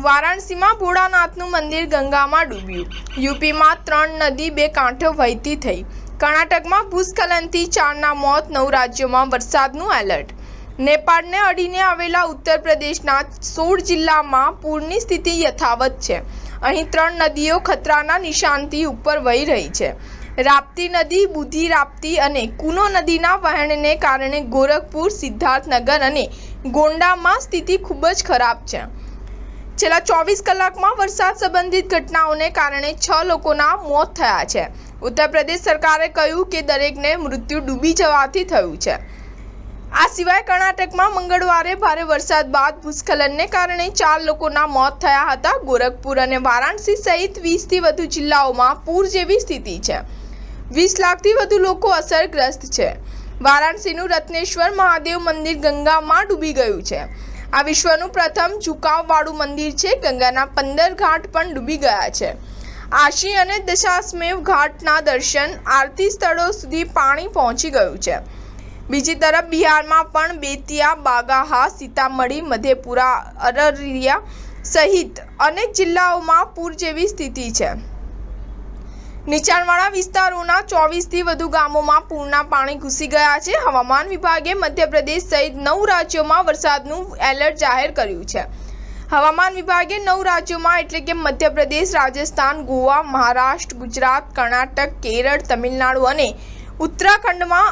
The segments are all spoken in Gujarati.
વારાણસીમાં ભોળાનાથનું મંદિર ગંગામાં ડૂબ્યું। યુપીમાં 3 નદી 2 કાંઠે વહેતી થઈ। કર્ણાટકમાં ભૂસ્ખલનથી 4ના મોત। 9 રાજ્યોમાં વરસાદનું એલર્ટ। નેપાળને અડીને આવેલા ઉત્તર પ્રદેશના 16 જિલ્લામાં પૂરની સ્થિતિ યથાવત છે। અહીં 3 નદીઓ ખતરાના નિશાનથી ઉપર વહી રહી છે। રાપ્તી નદી, બુધી રાપ્તી અને કુનો નદીના વહેણને કારણે ગોરખપુર, સિદ્ધાર્થનગર અને ગોંડામાં સ્થિતિ ખૂબ જ ખરાબ છે। છેલ્લા 24 કલાકમાં વરસાદ સંબંધિત ઘટનાઓને કારણે 6 લોકોના મોત થયા છે। ઉત્તર પ્રદેશ સરકારે કહ્યું કે દરેકને મૃત્યુ ડૂબી જવાથી થયું છે। આ સિવાય કર્ણાટકમાં મંગળવારે ભારે વરસાદ બાદ ભૂસ્ખલનને કારણે 4 લોકોના મોત થયા હતા। ગોરખપુર અને વારાણસી સહિત 20થી વધુ જિલ્લાઓમાં પૂર જેવી સ્થિતિ છે। 20 લાખથી વધુ લોકો અસરગ્રસ્ત છે। વારાણસીનું રત્નેશ્વર મહાદેવ મંદિર ગંગામાં ડૂબી ગયું છે। આ વિશ્વનું પ્રથમ ઝુકાવવાળું મંદિર છે। ગંગાના 15 ઘાટ પણ ડૂબી ગયા છે। આશી અને દશાશ્વમેવ ઘાટના દર્શન આરતી સ્થળો સુધી પાણી પહોંચી ગયું છે। બીજી તરફ બિહારમાં પણ બેતિયા, બાગાહા, સીતામઢી, મધેપુરા, અરરિયા સહિત અનેક જિલ્લાઓમાં પૂર જેવી સ્થિતિ છે। નીચાણવાળા વિસ્તારોના 24થી વધુ ગામોમાં પૂરના પાણી ઘૂસી ગયા છે। હવામાન વિભાગે મધ્યપ્રદેશ સહિત 9 રાજ્યોમાં વરસાદનું એલર્ટ જાહેર કર્યું છે। હવામાન વિભાગે 9 રાજ્યોમાં એટલે કે મધ્યપ્રદેશ, રાજસ્થાન, ગોવા, મહારાષ્ટ્ર, ગુજરાત, કર્ણાટક, કેરળ, તમિલનાડુ અને ઉત્તરાખંડમાં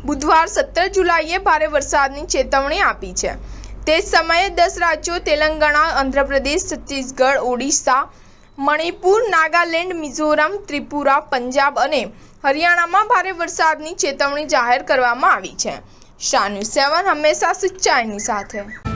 બુધવાર 17 જુલાઈએ ભારે વરસાદની ચેતવણી આપી છે। તે જ સમયે 10 રાજ્યો તેલંગાણા, આંધ્રપ્રદેશ, છત્તીસગઢ, ઓડિશા, મણિપુર, નાગાલેન્ડ, મિઝોરમ, ત્રિપુરા, પંજાબ અને હરિયાણામાં ભારે વરસાદની ચેતવણી જાહેર કરવામાં આવી છે। શાહ ન્યૂઝ 7 હંમેશા સચ્ચાઈની સાથે।